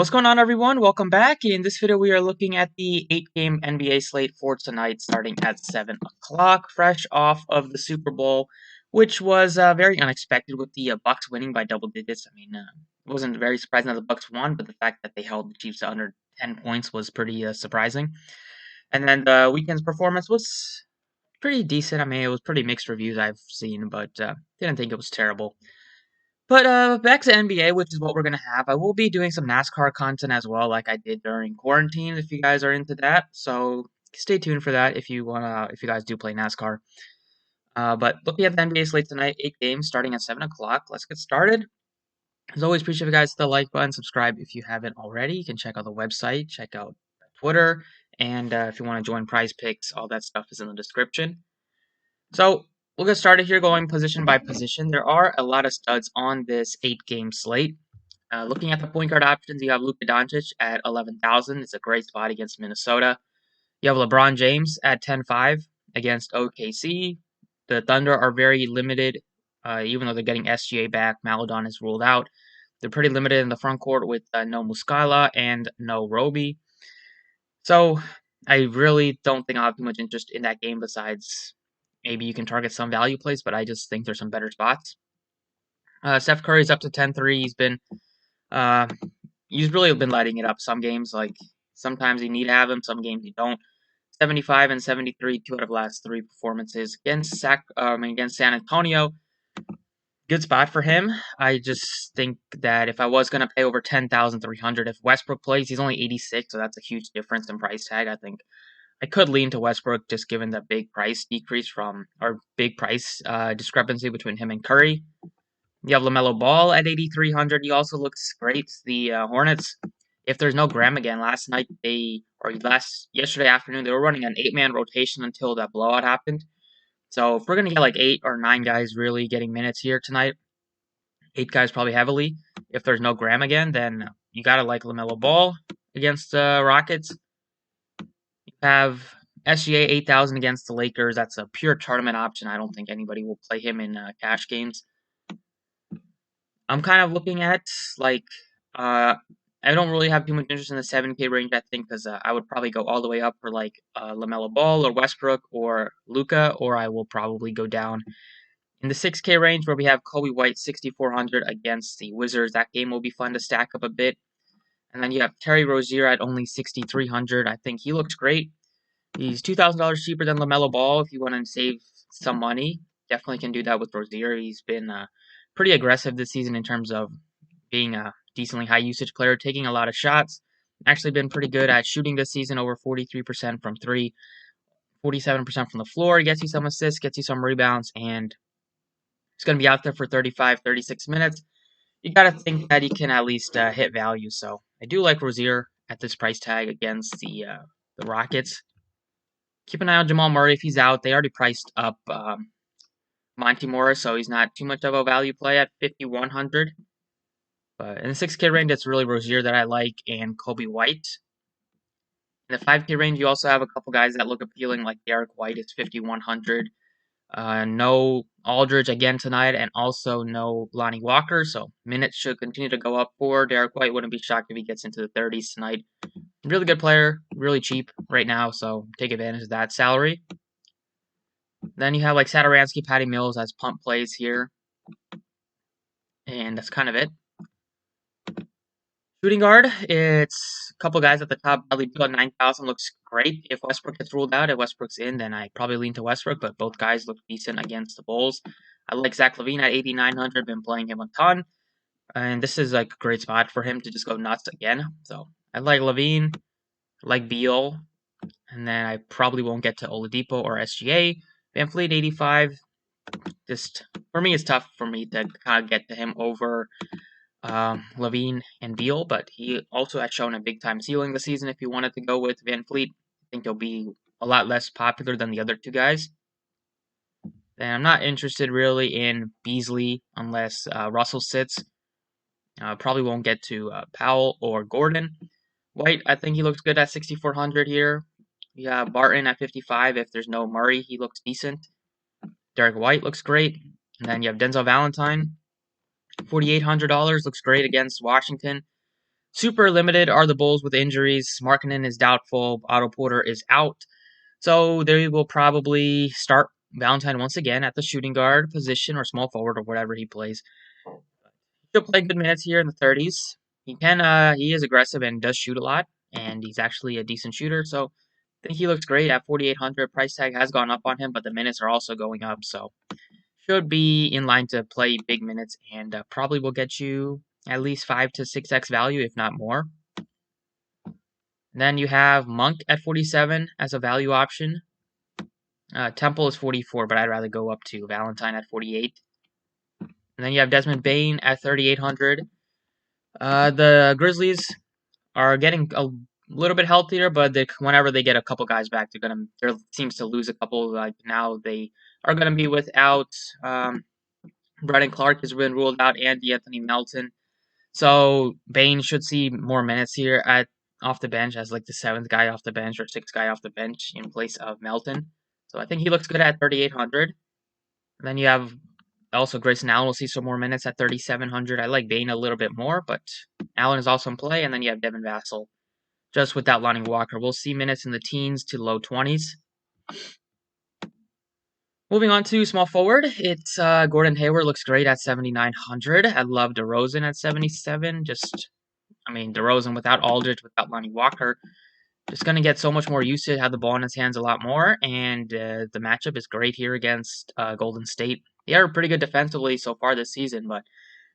What's going on, everyone? Welcome back. In this video, we are looking at the 8-game NBA slate for tonight, starting at 7 o'clock, fresh off of the Super Bowl, which was very unexpected with the Bucks winning by double digits. It wasn't very surprising that the Bucks won, but the fact that they held the Chiefs to under 10 points was pretty surprising. And then the weekend's performance was pretty decent. It was pretty mixed reviews I've seen, but didn't think it was terrible. But back to NBA, which is what we're gonna have. I will be doing some NASCAR content as well, like I did during quarantine. If you guys are into that, so stay tuned for that if you guys do play NASCAR. But looking at the NBA slate tonight, 8 games starting at 7 o'clock. Let's get started. As always, appreciate you guys hit the like button, subscribe if you haven't already. You can check out the website, check out Twitter, and if you want to join Prize Picks, all that stuff is in the description. So we'll get started here going position by position. There are a lot of studs on this 8-game slate. Looking at the point guard options, you have Luka Doncic at 11,000. It's a great spot against Minnesota. You have LeBron James at 10,500 against OKC. The Thunder are very limited, even though they're getting SGA back. Maledon is ruled out. They're pretty limited in the front court with no Muscala and no Roby. So I really don't think I'll have too much interest in that game besides maybe you can target some value plays, but I just think there's some better spots. Steph Curry's up to 10-3. He's really been lighting it up. Some games, like sometimes you need to have him, some games you don't. 75 and 73, 2 out of the last 3 performances against San Antonio. Good spot for him. I just think that if I was going to pay over 10,300, if Westbrook plays, he's only 86, so that's a huge difference in price tag. I think I could lean to Westbrook just given the big price discrepancy between him and Curry. You have LaMelo Ball at 8,300. He also looks great. The Hornets, if there's no Graham again, yesterday afternoon, they were running an 8-man rotation until that blowout happened. So if we're going to get like 8 or 9 guys really getting minutes here tonight, 8 guys probably heavily, if there's no Graham again, then you got to like LaMelo Ball against the Rockets. You have SGA 8,000 against the Lakers. That's a pure tournament option. I don't think anybody will play him in cash games. I'm kind of looking at, I don't really have too much interest in the 7K range, I think, because I would probably go all the way up for, LaMelo Ball or Westbrook or Luka, or I will probably go down in the 6K range where we have Kobe White 6,400 against the Wizards. That game will be fun to stack up a bit. And then you have Terry Rozier at only 6,300. I think he looks great. He's $2,000 cheaper than LaMelo Ball if you want to save some money. Definitely can do that with Rozier. He's been pretty aggressive this season in terms of being a decently high usage player, taking a lot of shots. Actually been pretty good at shooting this season, over 43% from 3, 47% from the floor. He gets you some assists, gets you some rebounds, and he's going to be out there for 35, 36 minutes. You got to think that he can at least hit value. So I do like Rozier at this price tag against the Rockets. Keep an eye on Jamal Murray if he's out. They already priced up Monty Morris, so he's not too much of a value play at 5,100. But in the 6K range, it's really Rozier that I like and Kobe White. In the 5K range, you also have a couple guys that look appealing, like Derek White is 5,100. No Aldridge again tonight, and also no Lonnie Walker, so minutes should continue to go up for Derek White. Wouldn't be shocked if he gets into the 30s tonight. Really good player, really cheap right now, so take advantage of that salary. Then you have like Satoransky, Patty Mills as pump plays here, and that's kind of it. Shooting guard, it's a couple guys at the top. Bradley Beal at 9,000 looks great. If Westbrook gets ruled out, if Westbrook's in, then I probably lean to Westbrook, but both guys look decent against the Bulls. I like Zach LaVine at 8,900, been playing him a ton, and this is like a great spot for him to just go nuts again. So I like LaVine, I like Beal, and then I probably won't get to Oladipo or SGA. VanVleet 85. Just for me, it's tough for me to kind of get to him over LaVine and Beal, but he also has shown a big time ceiling this season. If you wanted to go with VanVleet, I think he'll be a lot less popular than the other 2 guys. Then I'm not interested really in Beasley unless Russell sits. Probably won't get to Powell or Gordon. White, I think he looks good at 6,400 here. You have Barton at 55. If there's no Murray, he looks decent. Derek White looks great. And then you have Denzel Valentine. $4,800 looks great against Washington. Super limited are the Bulls with injuries. Markkanen is doubtful. Otto Porter is out. So they will probably start Valentine once again at the shooting guard position or small forward or whatever he plays. He'll play good minutes here in the 30s. He is aggressive and does shoot a lot, and he's actually a decent shooter. So I think he looks great at 4,800. Price tag has gone up on him, but the minutes are also going up. So should be in line to play big minutes and probably will get you at least 5 to 6x value, if not more. Then you have Monk at 47 as a value option. Temple is 44, but I'd rather go up to Valentine at 48. And then you have Desmond Bane at 3,800. The Grizzlies are getting a little bit healthier, but whenever they get a couple guys back, their teams to lose a couple. Like now, they are gonna be without Brendan Clark has been ruled out, and Anthony Melton. So Bane should see more minutes here at off the bench as like the 7th guy off the bench or 6th guy off the bench in place of Melton. So I think he looks good at 3,800. And then you have also Grayson Allen will see some more minutes at 3,700. I like Bane a little bit more, but Allen is also in play. And then you have Devin Vassell just without Lonnie Walker. We'll see minutes in the teens to low 20s. Moving on to small forward, it's Gordon Hayward looks great at 7,900. I love DeRozan at 77. DeRozan without Aldridge, without Lonnie Walker, just going to get so much more usage, have the ball in his hands a lot more, and the matchup is great here against Golden State. They are pretty good defensively so far this season, but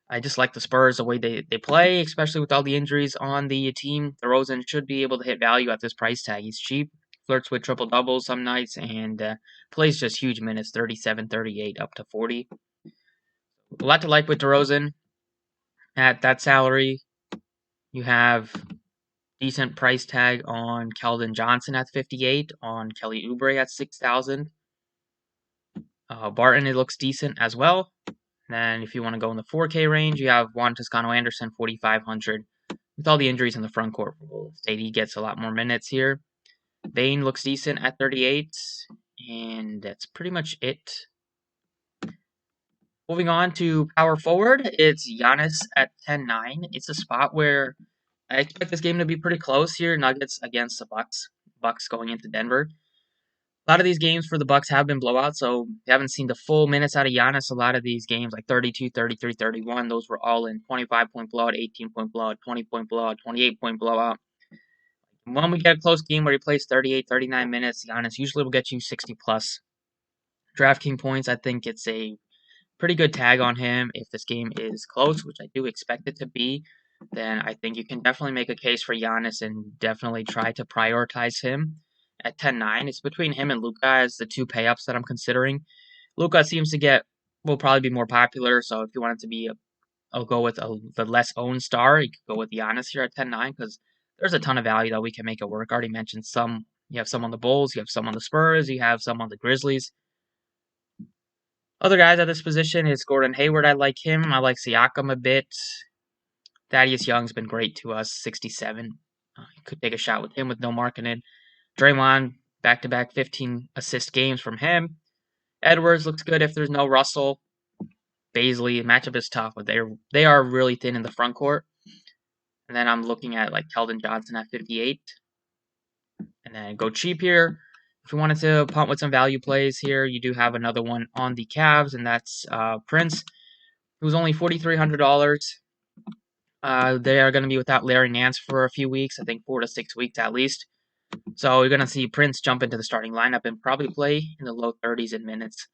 I just like the Spurs, the way they play, especially with all the injuries on the team. DeRozan should be able to hit value at this price tag. He's cheap, flirts with triple-doubles some nights, and plays just huge minutes, 37, 38, up to 40. A lot to like with DeRozan. At that salary, you have decent price tag on Keldon Johnson at 58, on Kelly Oubre at 6,000. Barton, it looks decent as well. Then if you want to go in the 4K range, you have Juan Toscano Anderson, 4,500. With all the injuries in the front court, State he gets a lot more minutes here. Bane looks decent at 38, and that's pretty much it. Moving on to power forward, it's Giannis at 10-9. It's a spot where I expect this game to be pretty close here. Nuggets against the Bucks. Bucks going into Denver. A lot of these games for the Bucks have been blowouts, so you haven't seen the full minutes out of Giannis. A lot of these games, like 32, 33, 31, those were all in 25-point blowout, 18-point blowout, 20-point blowout, 28-point blowout. When we get a close game where he plays 38, 39 minutes, Giannis usually will get you 60-plus. Draftkings points, I think it's a pretty good tag on him. If this game is close, which I do expect it to be, then I think you can definitely make a case for Giannis and definitely try to prioritize him at 10-9. It's between him and Luka as the two pay-ups that I'm considering. Luka seems to will probably be more popular, so if you want it to be I'll go with the less owned star, you could go with Giannis here at 10-9 because there's a ton of value that we can make it work. I already mentioned some. You have some on the Bulls, you have some on the Spurs, you have some on the Grizzlies. Other guys at this position is Gordon Hayward. I like him. I like Siakam a bit. Thaddeus Young's been great to us, 67. Could take a shot with him with no Markkanen. Draymond, back-to-back 15 assist games from him. Edwards looks good if there's no Russell. Baisley, matchup is tough, but they are really thin in the front court. And then I'm looking at like Keldon Johnson at 58. And then go cheap here. If you wanted to punt with some value plays here, you do have another one on the Cavs, and that's Prince, who's only $4,300. They are going to be without Larry Nance for a few weeks, I think 4 to 6 weeks at least. So you're going to see Prince jump into the starting lineup and probably play in the low 30s in minutes.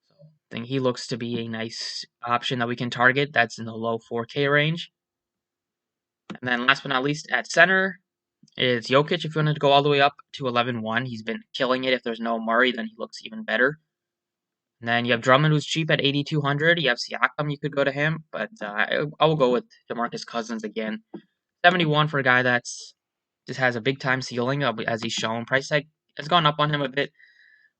So I think he looks to be a nice option that we can target. That's in the low 4K range. And then last but not least, at center is Jokic. If you wanted to go all the way up to 11-1, he's been killing it. If there's no Murray, then he looks even better. And then you have Drummond, who's cheap at 8,200. You have Siakam, you could go to him, but I will go with DeMarcus Cousins again. 71 for a guy that's just has a big time ceiling, as he's shown. Price tag has gone up on him a bit,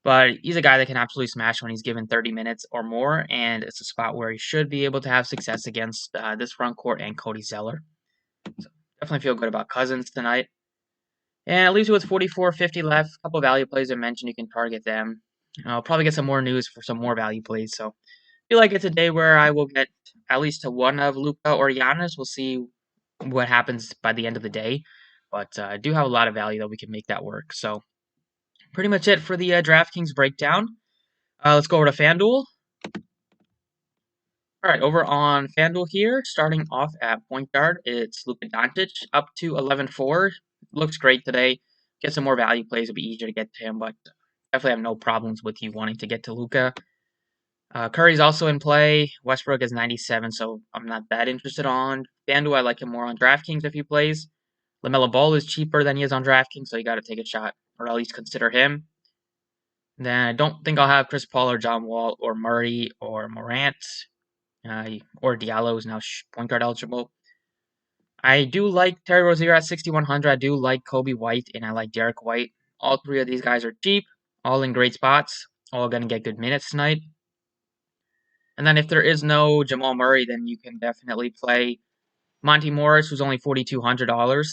but he's a guy that can absolutely smash when he's given 30 minutes or more, and it's a spot where he should be able to have success against this front court and Cody Zeller. So definitely feel good about Cousins tonight. And it leaves you with 44.50 left. A couple of value plays I mentioned, you can target them. I'll probably get some more news for some more value plays. So I feel like it's a day where I will get at least to one of Luka or Giannis. We'll see what happens by the end of the day. But I do have a lot of value that we can make that work. So pretty much it for the DraftKings breakdown. Let's go over to Fanduel. All right, over on FanDuel here, starting off at point guard, it's Luka Doncic up to 11-4. Looks great today. Get some more value plays. It'll be easier to get to him, but definitely have no problems with you wanting to get to Luka. Curry's also in play. Westbrook is 97, so I'm not that interested on FanDuel. I like him more on DraftKings if he plays. LaMelo Ball is cheaper than he is on DraftKings, so you got to take a shot or at least consider him. Then I don't think I'll have Chris Paul or John Wall or Murray or Morant. Or Diallo is now point guard eligible. I do like Terry Rozier at 6,100. I do like Kobe White, and I like Derek White. All three of these guys are cheap, all in great spots, all going to get good minutes tonight. And then if there is no Jamal Murray, then you can definitely play Monty Morris, who's only $4,200.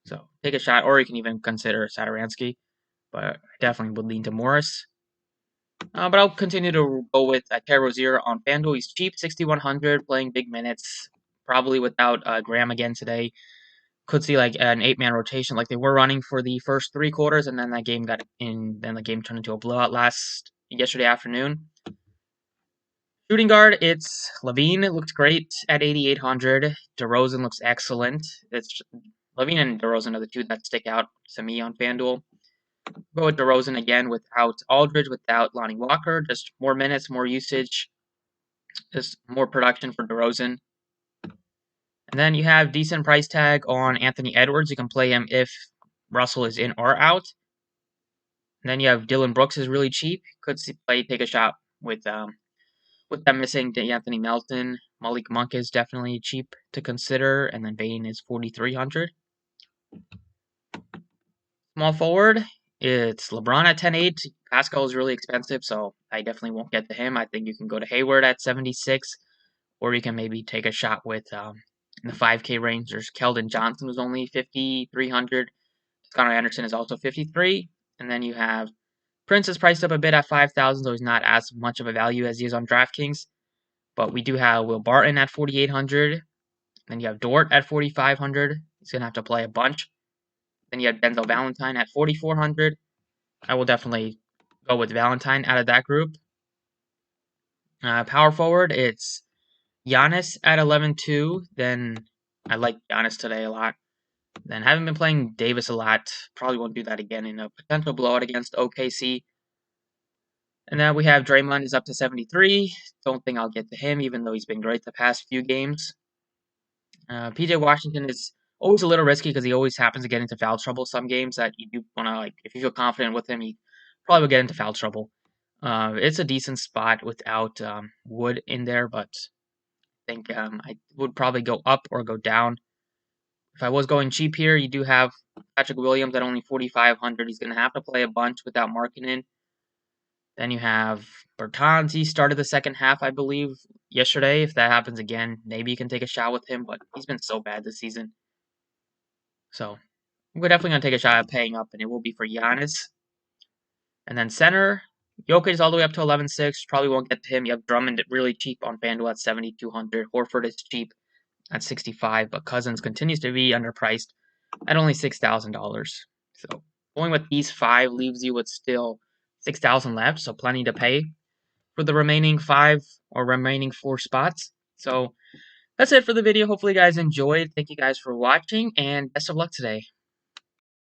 So take a shot, or you can even consider Satoransky, but I definitely would lean to Morris. But I'll continue to go with Terry Rozier on FanDuel. He's cheap, 6,100, playing big minutes. Probably without Graham again today. Could see like an 8-man rotation, like they were running for the first 3 quarters, and then that game got in. Then the game turned into a blowout yesterday afternoon. Shooting guard, it's Levine. It looks great at 8,800. DeRozan looks excellent. It's Levine and DeRozan are the two that stick out to me on FanDuel. Go with DeRozan again without Aldridge, without Lonnie Walker. Just more minutes, more usage, just more production for DeRozan. And then you have decent price tag on Anthony Edwards. You can play him if Russell is in or out. And then you have Dylan Brooks is really cheap. Could take a shot with them missing Anthony Melton. Malik Monk is definitely cheap to consider. And then Bane is 4,300. Small forward, it's LeBron at 10.8. Pascal is really expensive, so I definitely won't get to him. I think you can go to Hayward at 76, or you can maybe take a shot with in the 5K range. There's Keldon Johnson, who's only 5,300. Connor Anderson is also 53. And then you have Prince is priced up a bit at 5,000, so he's not as much of a value as he is on DraftKings. But we do have Will Barton at 4,800. Then you have Dort at 4,500. He's going to have to play a bunch. Then you have Denzel Valentine at 4,400. I will definitely go with Valentine out of that group. Power forward, it's Giannis at 11.2. Then I like Giannis today a lot. Then haven't been playing Davis a lot. Probably won't do that again in a potential blowout against OKC. And then we have Draymond is up to 73. Don't think I'll get to him, even though he's been great the past few games. PJ Washington is always a little risky because he always happens to get into foul trouble some games that you do want to, like, if you feel confident with him, he probably will get into foul trouble. It's a decent spot without Wood in there, but I think I would probably go up or go down. If I was going cheap here, you do have Patrick Williams at only 4,500. He's going to have to play a bunch without Markkanen. Then you have Bertans. He started the second half, I believe, yesterday. If that happens again, maybe you can take a shot with him, but he's been so bad this season. So we're definitely going to take a shot at paying up, and it will be for Giannis. And then center, Jokic is all the way up to 11.6. Probably won't get to him. You have Drummond really cheap on FanDuel at 7,200. Horford is cheap at 65, but Cousins continues to be underpriced at only $6,000. So going with these 5 leaves you with still 6,000 left, so plenty to pay for the remaining 5 or remaining 4 spots. So that's it for the video. Hopefully you guys enjoyed. Thank you guys for watching, and best of luck today.